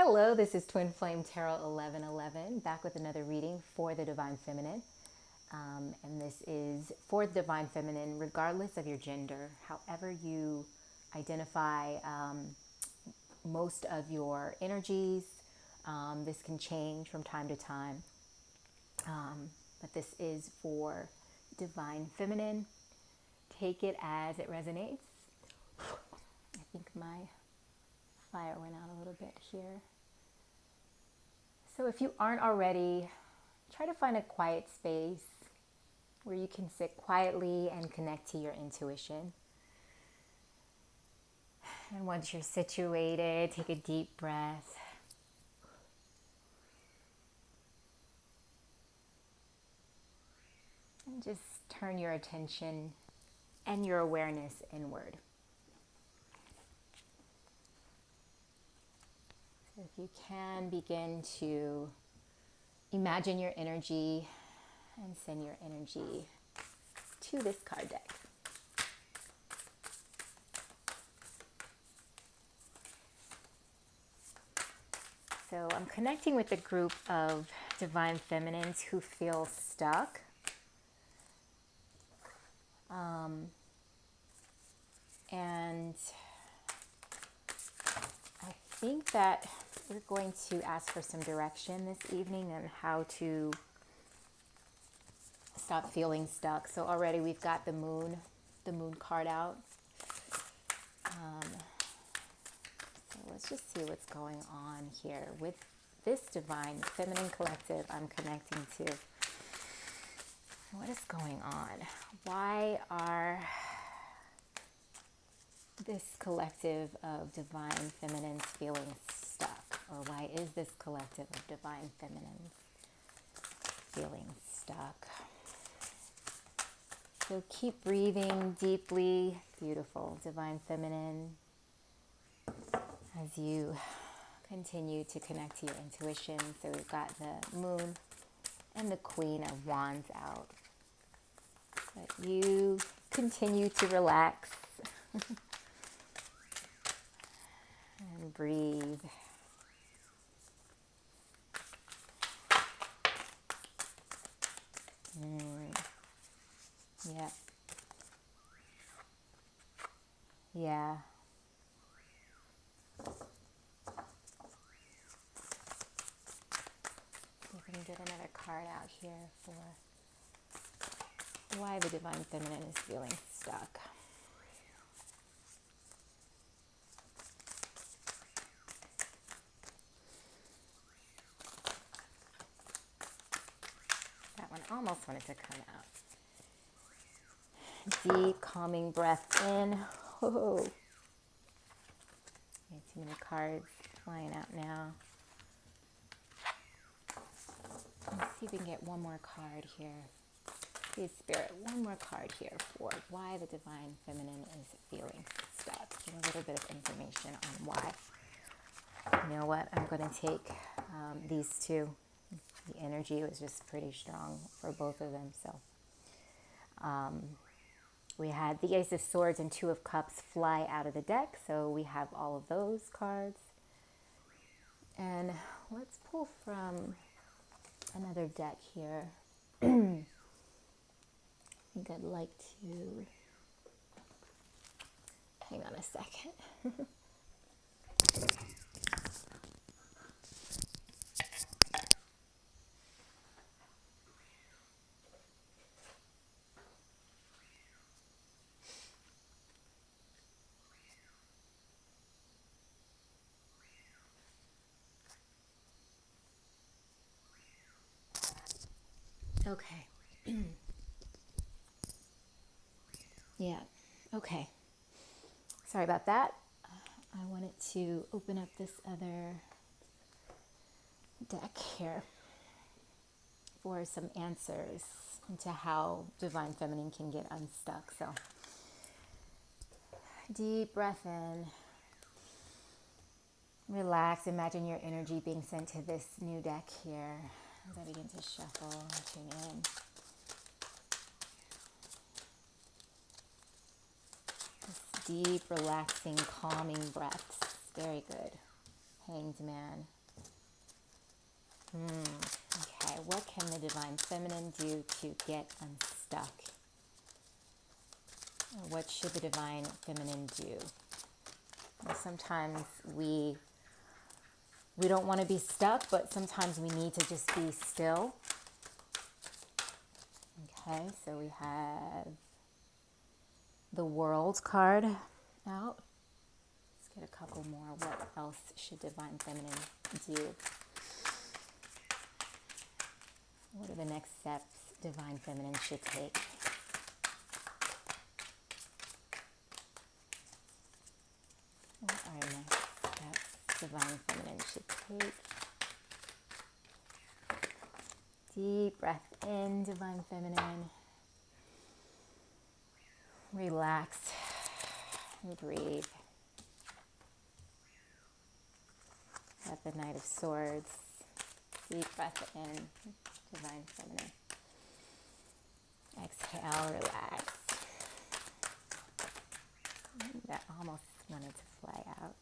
Hello, this is Twin Flame Tarot 1111, back with another reading for the Divine Feminine. And this is for the Divine Feminine, regardless of your gender, however you identify most of your energies. This can change from time to time. But this is for Divine Feminine. Take it as it resonates. I think my fire went out a little bit here. So if you aren't already, try to find a quiet space where you can sit quietly and connect to your intuition. And once you're situated, take a deep breath. And just turn your attention and your awareness inward. So if you can, begin to imagine your energy and send your energy to this card deck. So I'm connecting with a group of Divine Feminines who feel stuck. And I think that we're going to ask for some direction this evening on how to stop feeling stuck. So already we've got the moon card out. So let's just see what's going on here with this Divine Feminine collective I'm connecting to. What is going on? Why are this collective of Divine Feminines feeling stuck? Or why is this collective of Divine Feminines feeling stuck? So keep breathing deeply. Beautiful, Divine Feminine. As you continue to connect to your intuition. So we've got the Moon and the Queen of Wands out. But you continue to relax and breathe. Yeah. Yeah. See if we can get another card out here for why the Divine Feminine is feeling stuck. That one almost wanted to come out. Deep, calming breath in. Oh. Too many cards flying out now. Let's see if we can get one more card here. Please, Spirit, one more card here for why the Divine Feminine is feeling stuck. Give a little bit of information on why. You know what? I'm going to take these two. The energy was just pretty strong for both of them. So we had the Ace of Swords and Two of Cups fly out of the deck. So we have all of those cards. And let's pull from another deck here. I think I'd like to hang on a second. Okay. Yeah. Okay. Sorry about that. I wanted to open up this other deck here for some answers into how Divine Feminine can get unstuck. So, deep breath in. Relax. Imagine your energy being sent to this new deck here as I begin to shuffle and tune in. Deep, relaxing, calming breaths. Very good. Hanged Man. Okay, what can the Divine Feminine do to get unstuck? Or what should the Divine Feminine do? Well, sometimes we don't want to be stuck, but sometimes we need to just be still. Okay, so we have the World card out. Let's get a couple more. What else should Divine Feminine do? What are the next steps Divine Feminine should take? What are next steps Divine Feminine should take? Deep breath in, Divine Feminine. Relax and breathe. At the Knight of Swords. Deep breath in, Divine Feminine. Exhale, relax. That almost wanted to fly out.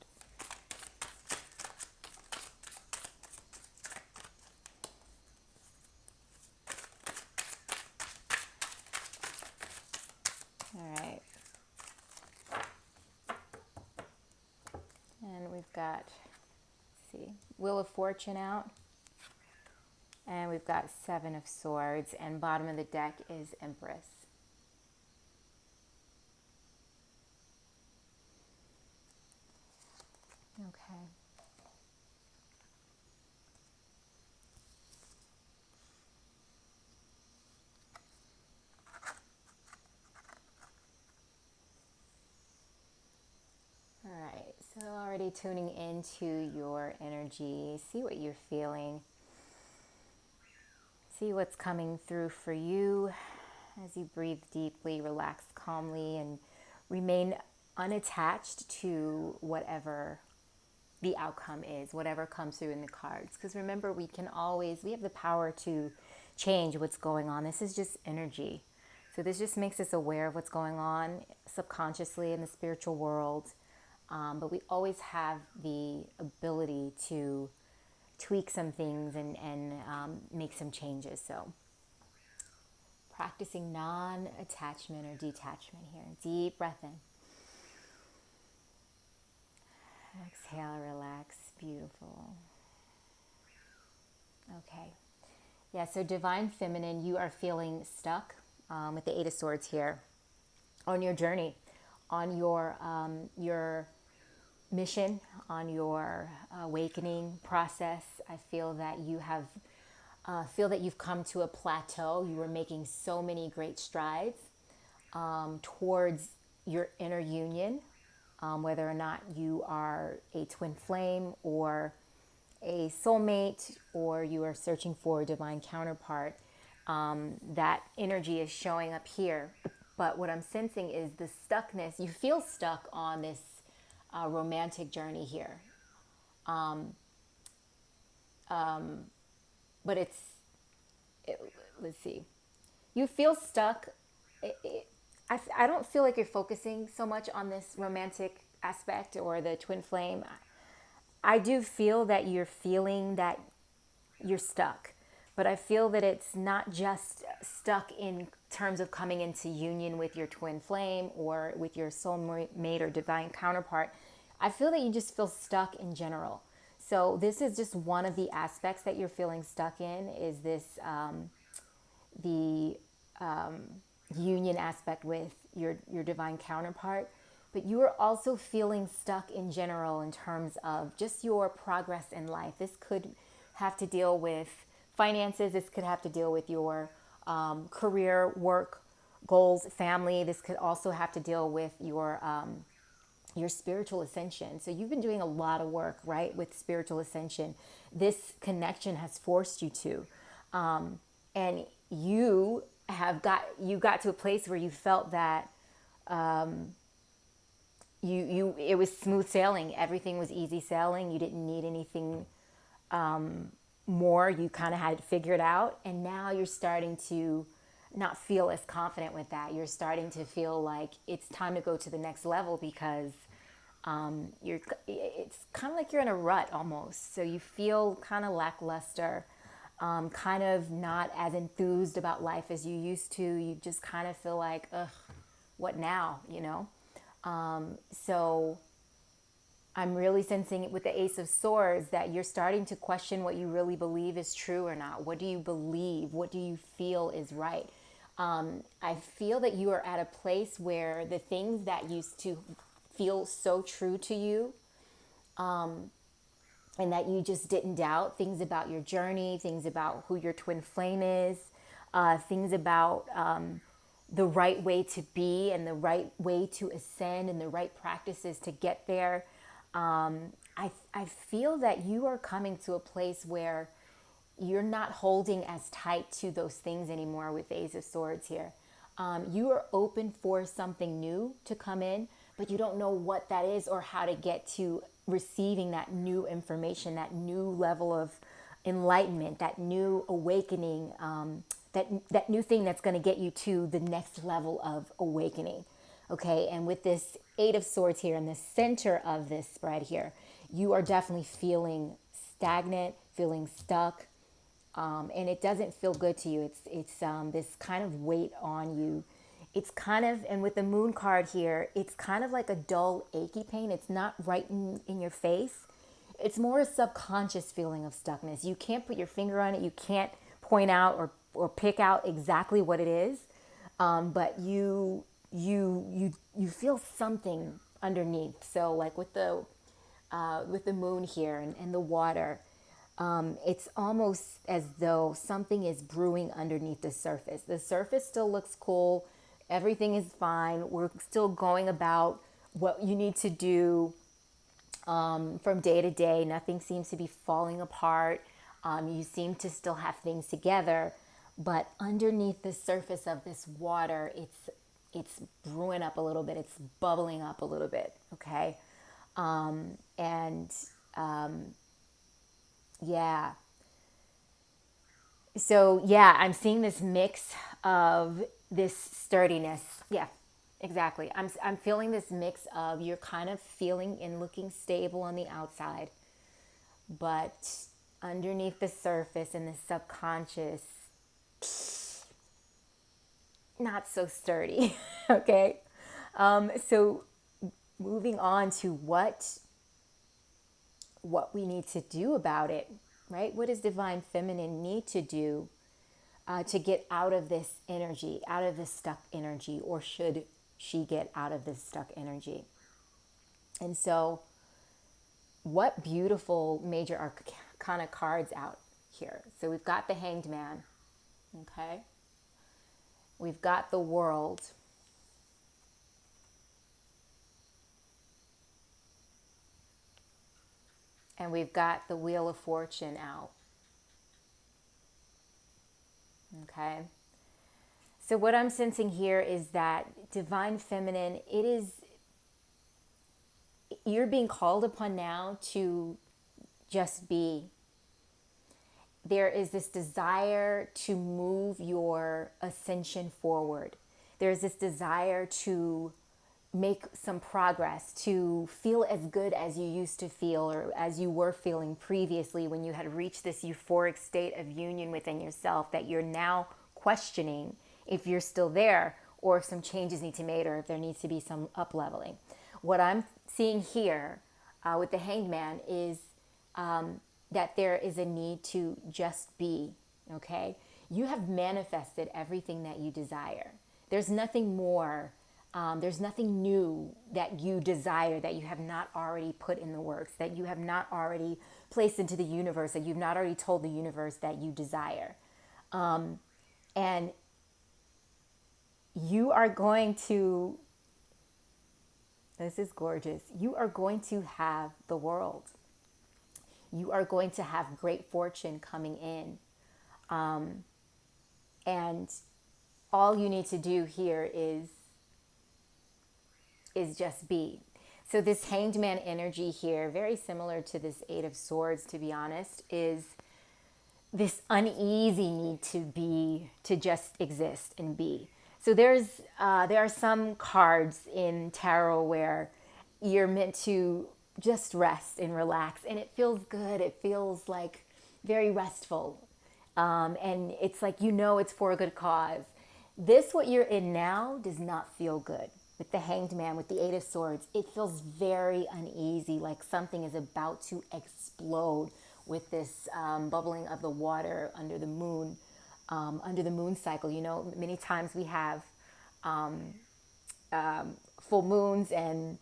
All right. And we've got, let's see, Wheel of Fortune out. And we've got Seven of Swords. And bottom of the deck is Empress. Okay. All right, so already tuning into your energy, see what you're feeling. See what's coming through for you as you breathe deeply, relax calmly, and remain unattached to whatever the outcome is, whatever comes through in the cards. Because remember, we have the power to change what's going on. This is just energy. So this just makes us aware of what's going on subconsciously in the spiritual world. But we always have the ability to tweak some things and make some changes. So practicing non-attachment or detachment here. Deep breath in. Exhale, relax. Beautiful. Okay. Yeah, so Divine Feminine, you are feeling stuck with the Eight of Swords here on your journey, on your mission, on your awakening process. I feel that you've come to a plateau. You are making so many great strides towards your inner union, whether or not you are a twin flame or a soulmate, or you are searching for a divine counterpart. That energy is showing up here. But what I'm sensing is the stuckness. You feel stuck on this romantic journey here. But let's see. You feel stuck. I don't feel like you're focusing so much on this romantic aspect or the twin flame. I do feel that you're feeling that you're stuck. But I feel that it's not just stuck in terms of coming into union with your twin flame or with your soulmate or divine counterpart. I feel that you just feel stuck in general. So this is just one of the aspects that you're feeling stuck in, is this the union aspect with your divine counterpart. But you are also feeling stuck in general in terms of just your progress in life. This could have to deal with finances. This could have to deal with your career, work, goals, family. This could also have to deal with your spiritual ascension. So you've been doing a lot of work, right, with spiritual ascension. This connection has forced you to, and you got to a place where you felt that it was smooth sailing. Everything was easy sailing. You didn't need anything more. You kind of had it figured out, and now you're starting to not feel as confident with that. You're starting to feel like it's time to go to the next level because it's kind of like you're in a rut almost. So you feel kind of lackluster. kind of not as enthused about life as you used to. You just kind of feel like, ugh, what now, you know? So I'm really sensing it with the Ace of Swords that you're starting to question what you really believe is true or not. What do you believe? What do you feel is right? I feel that you are at a place where the things that used to feel so true to you, and that you just didn't doubt, things about your journey, things about who your twin flame is, things about the right way to be and the right way to ascend and the right practices to get there. I feel that you are coming to a place where you're not holding as tight to those things anymore with the Ace of Swords here. You are open for something new to come in, but you don't know what that is or how to get to receiving that new information, that new level of enlightenment, that new awakening, that new thing that's going to get you to the next level of awakening. Okay, and with this Eight of Swords here in the center of this spread here, you are definitely feeling stagnant, feeling stuck, and it doesn't feel good to you. It's this kind of weight on you. It's kind of, and with the Moon card here, it's kind of like a dull, achy pain. It's not right in your face. It's more a subconscious feeling of stuckness. You can't put your finger on it. You can't point out or pick out exactly what it is, but you feel something underneath. So like with the Moon here and the water. It's almost as though something is brewing underneath the surface. The surface still looks cool. Everything is fine. We're still going about what you need to do from day to day. Nothing seems to be falling apart. You seem to still have things together. But underneath the surface of this water, it's brewing up a little bit. It's bubbling up a little bit, okay? Yeah. So, yeah, I'm seeing this mix of this sturdiness. Yeah, exactly. I'm feeling this mix of you're kind of feeling and looking stable on the outside, but underneath the surface in the subconscious, not so sturdy. Okay. So, moving on to what we need to do about it, right? What does Divine Feminine need to do to get out of this energy, out of this stuck energy, or should she get out of this stuck energy? And so, what beautiful major arcana cards out here. So we've got the Hanged Man, okay? We've got the World. And we've got the Wheel of Fortune out. Okay. So what I'm sensing here is that Divine Feminine, you're being called upon now to just be. There is this desire to move your ascension forward. There's this desire to make some progress, to feel as good as you used to feel or as you were feeling previously when you had reached this euphoric state of union within yourself that you're now questioning if you're still there or if some changes need to be made or if there needs to be some up leveling. What I'm seeing here with the Hanged Man is that there is a need to just be, okay? You have manifested everything that you desire. There's nothing more. There's nothing new that you desire that you have not already put in the works, that you have not already placed into the universe, that you've not already told the universe that you desire. And you are going to, this is gorgeous, you are going to have the world. You are going to have great fortune coming in. And all you need to do here is just be. So this Hanged Man energy here, very similar to this Eight of Swords, to be honest, is this uneasy need to just exist and be. So there are some cards in tarot where you're meant to just rest and relax, and it feels good. It feels like very restful. And it's like, you know, it's for a good cause. This, what you're in now, does not feel good. With the Hanged Man, with the Eight of Swords, it feels very uneasy, like something is about to explode with this bubbling of the water under the moon cycle. You know, many times we have full moons, and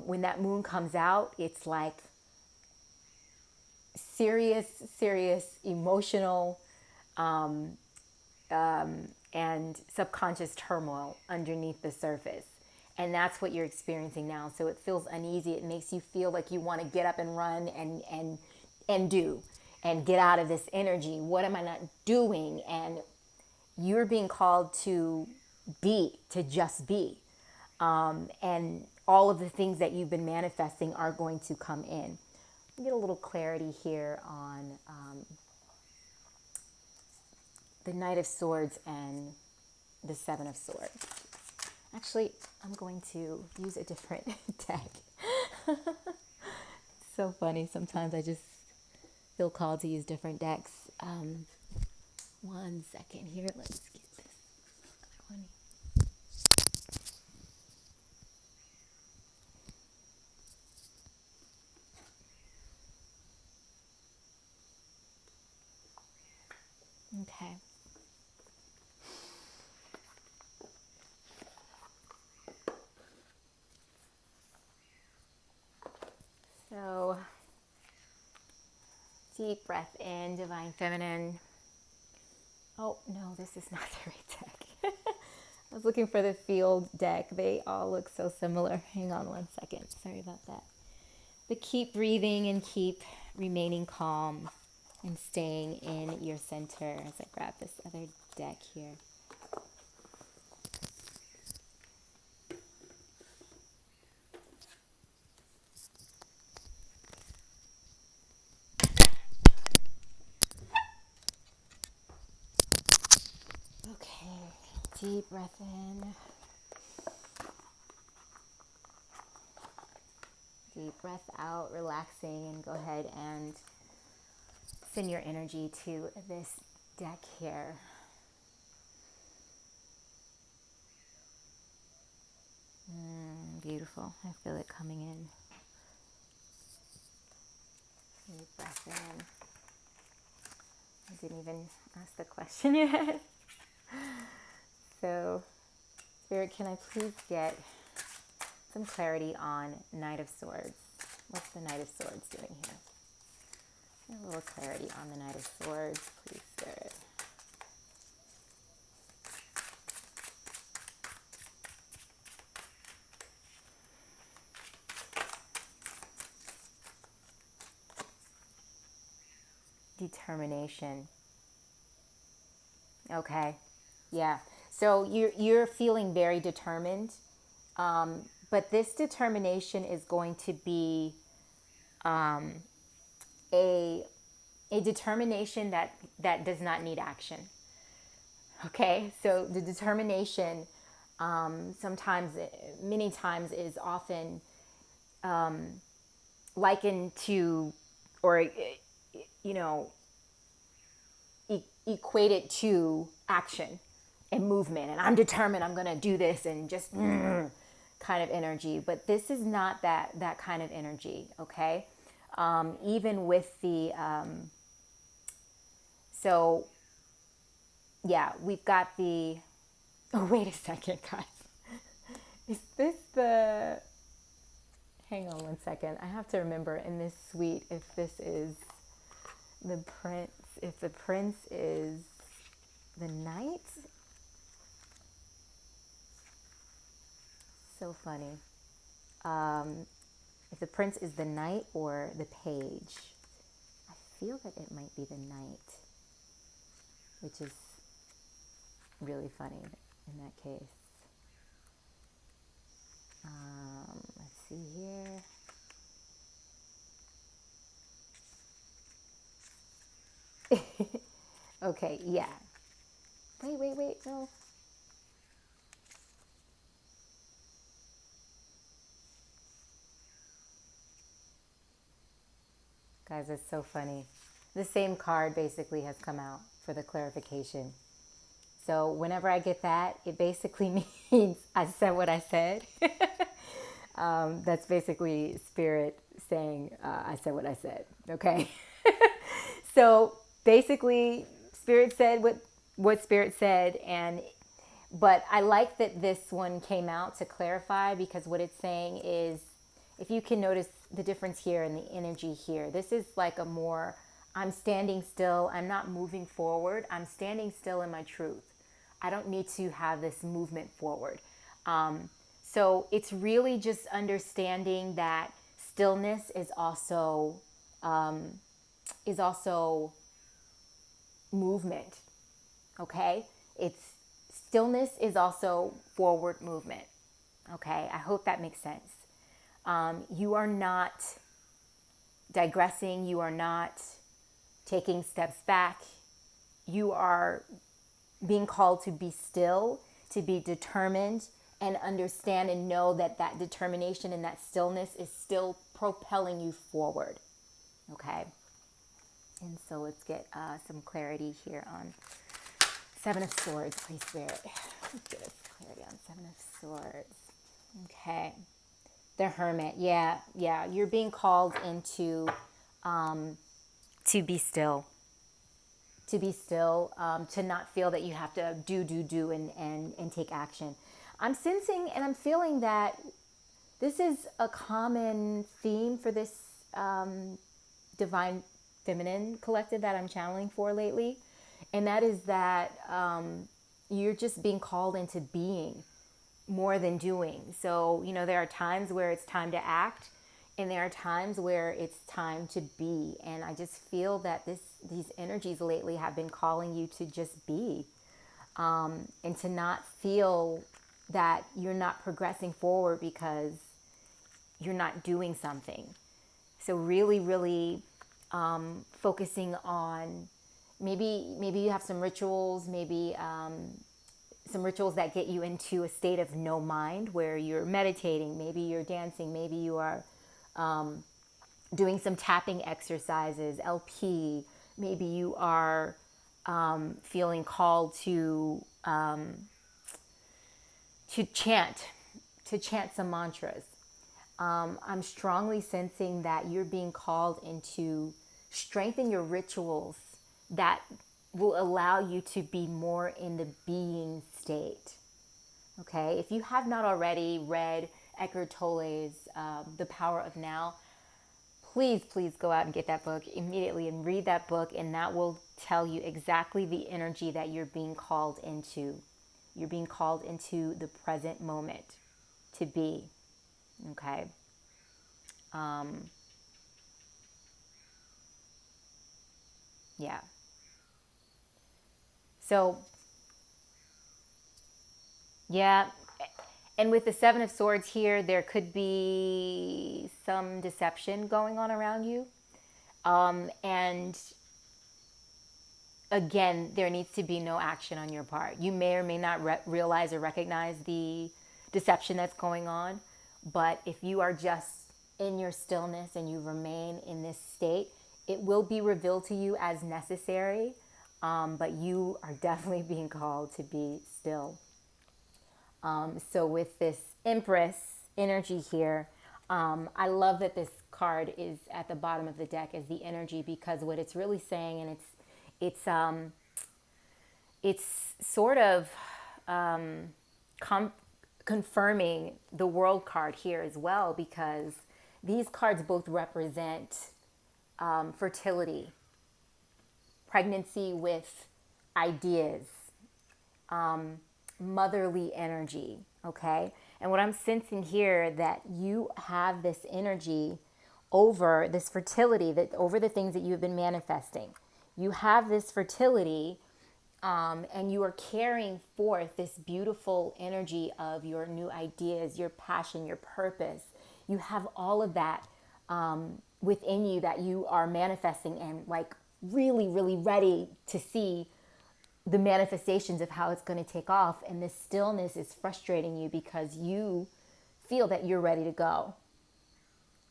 when that moon comes out, it's like serious, serious emotional and subconscious turmoil underneath the surface. And that's what you're experiencing now. So it feels uneasy. It makes you feel like you want to get up and run and do and get out of this energy. What am I not doing? And you're being called to be, to just be. And all of the things that you've been manifesting are going to come in. Get a little clarity here on the Knight of Swords and the Seven of Swords. Actually, I'm going to use a different deck. So funny. Sometimes I just feel called to use different decks. One second here. Let's get this other one. Okay. So, deep breath in, Divine Feminine. Oh, no, this is not the right deck. I was looking for the field deck. They all look so similar. Hang on one second. Sorry about that. But keep breathing and keep remaining calm and staying in your center as I grab this other deck here. Okay, deep breath in. Deep breath out, relaxing, and go ahead and send your energy to this deck here. Beautiful. I feel it coming in. Deep breath in. I didn't even ask the question yet. So, Spirit, can I please get some clarity on Knight of Swords? What's the Knight of Swords doing here? A little clarity on the Knight of Swords, please, Spirit. Determination. Okay. Yeah. So you're feeling very determined, but this determination is going to be a determination that does not need action. Okay. So the determination sometimes, many times, is often likened to, or you know, equate it to action and movement, and I'm determined, I'm going to do this, and just kind of energy. But this is not that kind of energy. Okay. Even with the so yeah, we've got the, oh, wait a second, guys. Is this the, hang on one second, I have to remember in this suite if this is the prince, if the prince is the knight. So funny. If the prince is the knight or the page. I feel that it might be the knight, which is really funny in that case. Let's see here. Okay, yeah. Wait, no. Guys, it's so funny. The same card basically has come out for the clarification. So whenever I get that, it basically means I said what I said. That's basically spirit saying, I said what I said. Okay. So basically, spirit said what spirit said, but I like that this one came out to clarify, because what it's saying is, if you can notice the difference here in the energy here, this is like a more, I'm standing still, I'm not moving forward, I'm standing still in my truth. I don't need to have this movement forward. So it's really just understanding that stillness is also movement. Okay, it's stillness is also forward movement. Okay, I hope that makes sense. You are not digressing. You are not taking steps back. You are being called to be still, to be determined, and understand and know that that determination and that stillness is still propelling you forward. Okay. And so let's get some clarity here on Seven of Swords, please, Spirit. Let's get us clarity on Seven of Swords. Okay. The Hermit. Yeah. You're being called into to be still. To be still, to not feel that you have to do and take action. I'm sensing and I'm feeling that this is a common theme for this divine feminine collective that I'm channeling for lately. And that is that you're just being called into being more than doing. So, there are times where it's time to act, and there are times where it's time to be. And I just feel that these energies lately have been calling you to just be, and to not feel that you're not progressing forward because you're not doing something. So really, really focusing on maybe you have some rituals, maybe some rituals that get you into a state of no mind, where you're meditating, maybe you're dancing, maybe you are doing some tapping exercises, LP, maybe you are feeling called to chant some mantras. I'm strongly sensing that you're being called into strengthen your rituals that will allow you to be more in the being state. Okay, if you have not already read Eckhart Tolle's The Power of Now, please go out and get that book immediately and read that book, and that will tell you exactly the energy that you're being called into. You're being called into the present moment to be. Okay. Yeah. So, yeah. And with the Seven of Swords here, there could be some deception going on around you. And again, there needs to be no action on your part. You may or may not realize or recognize the deception that's going on. But if you are just in your stillness and you remain in this state, it will be revealed to you as necessary. But you are definitely being called to be still. So with this Empress energy here, I love that this card is at the bottom of the deck as the energy, because what it's really saying, and it's sort of confirming the World card here as well, because these cards both represent fertility, pregnancy with ideas, motherly energy. Okay, and what I'm sensing here, that you have this energy over this fertility, that over the things that you've been manifesting. You have this fertility, and you are carrying forth this beautiful energy of your new ideas, your passion, your purpose. You have all of that within you that you are manifesting, and like really, really ready to see the manifestations of how it's going to take off. And this stillness is frustrating you because you feel that you're ready to go.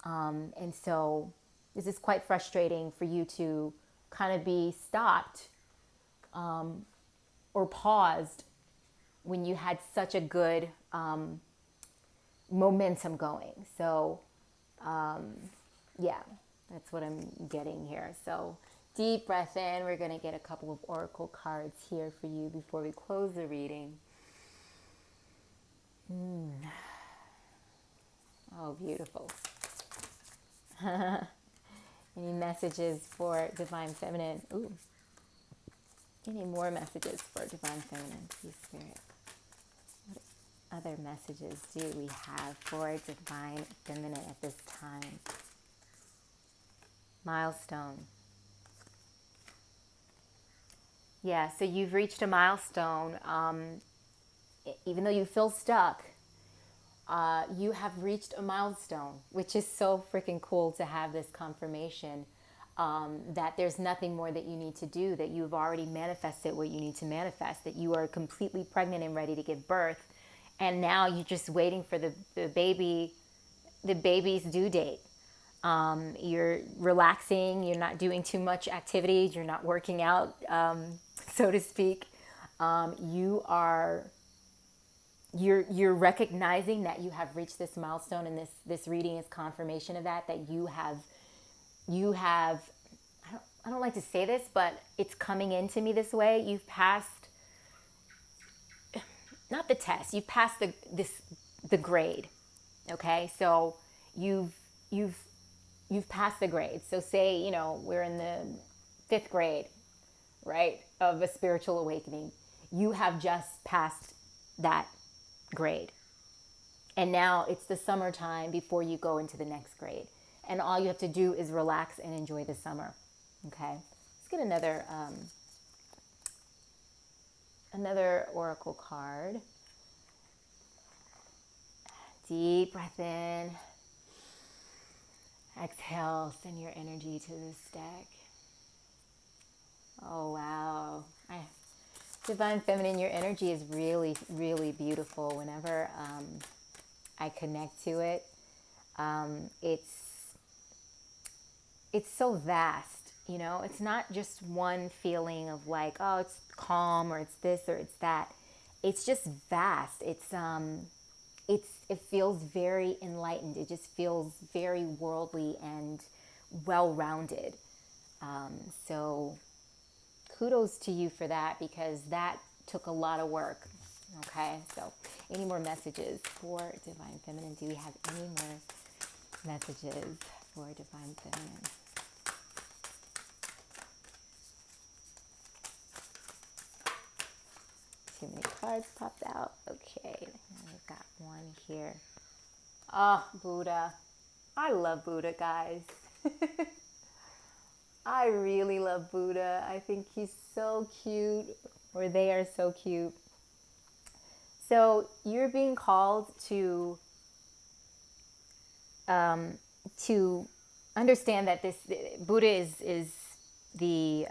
And so this is quite frustrating for you to kind of be stopped or paused when you had such a good momentum going. So yeah, that's what I'm getting here. So deep breath in. We're going to get a couple of oracle cards here for you before we close the reading. Oh, beautiful. Any messages for Divine Feminine? Ooh. Any more messages for Divine Feminine? Please, Spirit. What other messages do we have for Divine Feminine at this time? Milestone. Yeah, so you've reached a milestone. Even though you feel stuck, you have reached a milestone, which is so freaking cool to have this confirmation that there's nothing more that you need to do, that you've already manifested what you need to manifest, that you are completely pregnant and ready to give birth. And now you're just waiting for the baby's due date. You're relaxing, you're not doing too much activities, you're not working out, so to speak. You're recognizing that you have reached this milestone, and this reading is confirmation of that you have I don't like to say this, but it's coming into me this way. You've passed, not the test, you've passed the grade. Okay, so you've passed the grade. So say, we're in the 5th grade, right, of a spiritual awakening. You have just passed that grade. And now it's the summertime before you go into the next grade. And all you have to do is relax and enjoy the summer. Okay, let's get another oracle card. Deep breath in. Exhale, send your energy to this deck. Oh, wow. Divine Feminine, your energy is really, really beautiful. Whenever I connect to it, it's so vast. It's not just one feeling of like, oh, it's calm, or it's this, or it's that. It's just vast. It feels very enlightened. It just feels very worldly and well-rounded. So kudos to you for that, because that took a lot of work. Okay, so any more messages for Divine Feminine? Do we have any more messages for Divine Feminine? Too many cards popped out. Okay, we've got one here. Oh, Buddha. I love Buddha, guys. I really love Buddha. I think he's so cute, or they are so cute. So you're being called to understand that this Buddha is the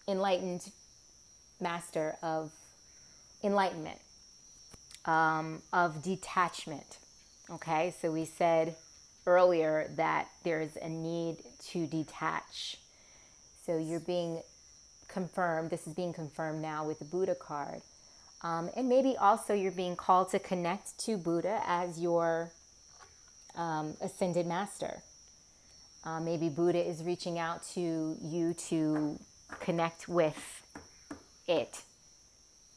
enlightened master of enlightenment, of detachment. Okay, so we said earlier that there's a need to detach. So you're being confirmed, this is being confirmed now with the Buddha card. And maybe also you're being called to connect to Buddha as your ascended master. Maybe Buddha is reaching out to you to connect with it,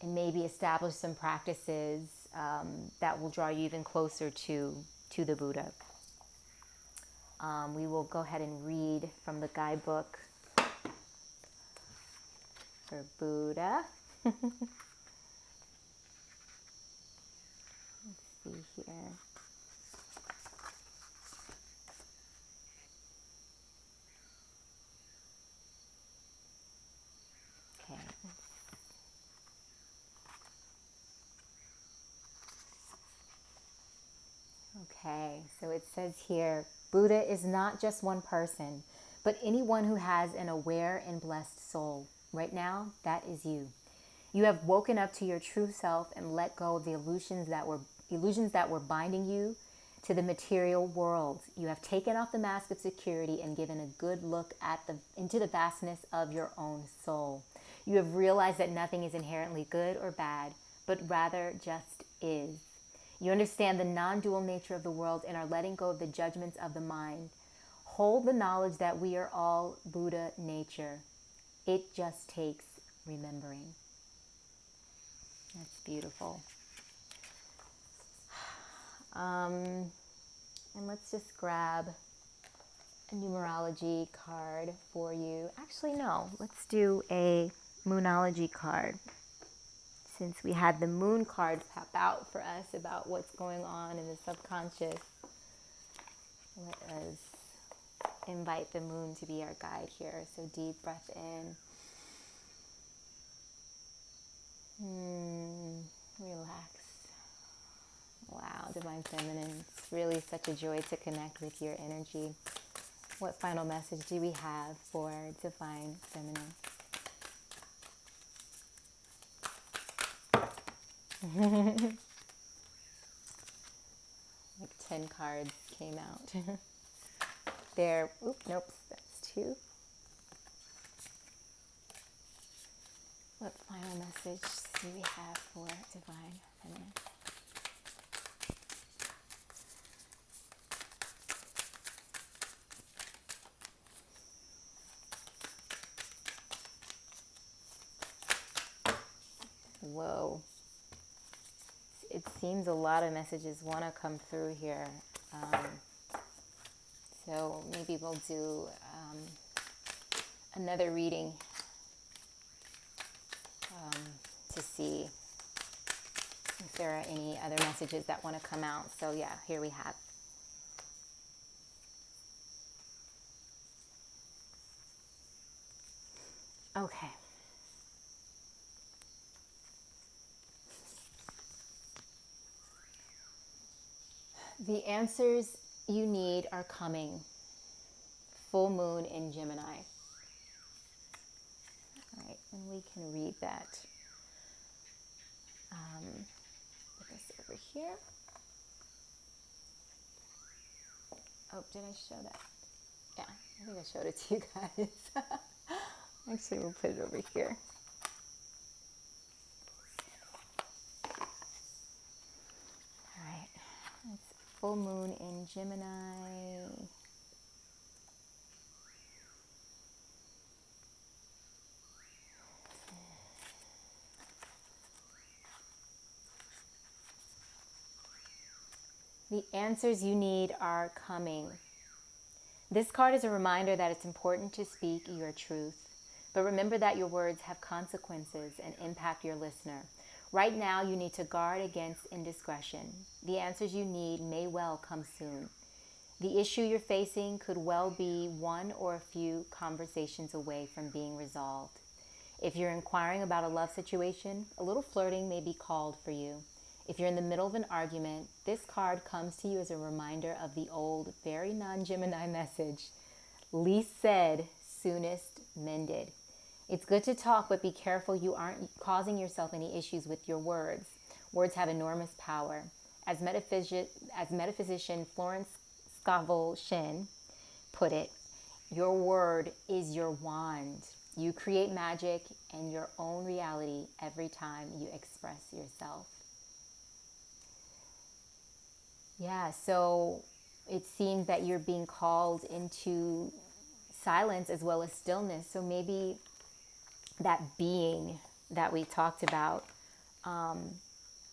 and maybe establish some practices that will draw you even closer to the Buddha. We will go ahead and read from the guidebook for Buddha. Let's see here. Okay. Okay, so it says here, Buddha is not just one person, but anyone who has an aware and blessed soul. Right now, that is you. You have woken up to your true self and let go of the illusions that were binding you to the material world. You have taken off the mask of security and given a good look into the vastness of your own soul. You have realized that nothing is inherently good or bad, but rather just is. You understand the non-dual nature of the world and are letting go of the judgments of the mind. Hold the knowledge that we are all Buddha nature. It just takes remembering. That's beautiful. And let's just grab a numerology card for you. Actually, no, let's do a moonology card. Since we had the moon card pop out for us about what's going on in the subconscious, let us invite the moon to be our guide here. So deep breath in. Relax. Wow, Divine Feminine, it's really such a joy to connect with your energy. What final message do we have for Divine Feminine? Like 10 cards came out. There, nope, that's 2. What final message do we have for Divine Feminine? Whoa. It seems a lot of messages want to come through here. So maybe we'll do another reading to see if there are any other messages that want to come out. So yeah, here we have. Okay. The answers you need are coming. Full moon in Gemini. All right, and we can read that. Put this over here. Oh, did I show that? Yeah, I think I showed it to you guys. Actually, we'll put it over here. All right, it's full moon in Gemini. The answers you need are coming. This card is a reminder that it's important to speak your truth. But remember that your words have consequences and impact your listener. Right now, you need to guard against indiscretion. The answers you need may well come soon. The issue you're facing could well be one or a few conversations away from being resolved. If you're inquiring about a love situation, a little flirting may be called for you. If you're in the middle of an argument, this card comes to you as a reminder of the old, very non-Gemini message, least said, soonest mended. It's good to talk, but be careful you aren't causing yourself any issues with your words. Words have enormous power. As metaphysician Florence Scovel Shen put it, your word is your wand. You create magic and your own reality every time you express yourself. Yeah, so it seems that you're being called into silence as well as stillness. So maybe that being that we talked about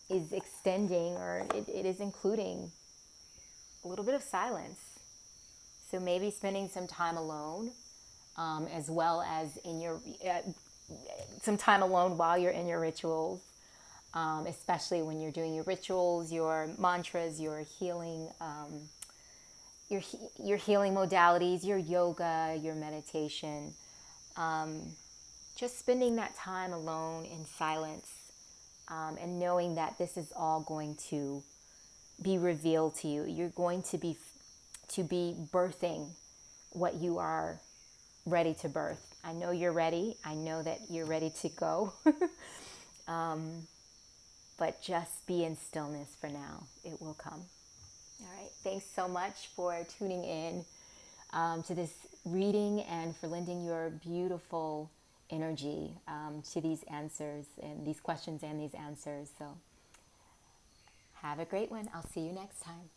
is extending, or it is including a little bit of silence. So maybe spending some time alone, as well as in your some time alone while you're in your rituals. Especially when you're doing your rituals, your mantras, your healing modalities, your yoga, your meditation. Just spending that time alone in silence, and knowing that this is all going to be revealed to you. You're going to be birthing what you are ready to birth. I know you're ready. I know that you're ready to go. But just be in stillness for now. It will come. All right. Thanks so much for tuning in to this reading and for lending your beautiful energy to these answers and these questions and these answers. So have a great one. I'll see you next time.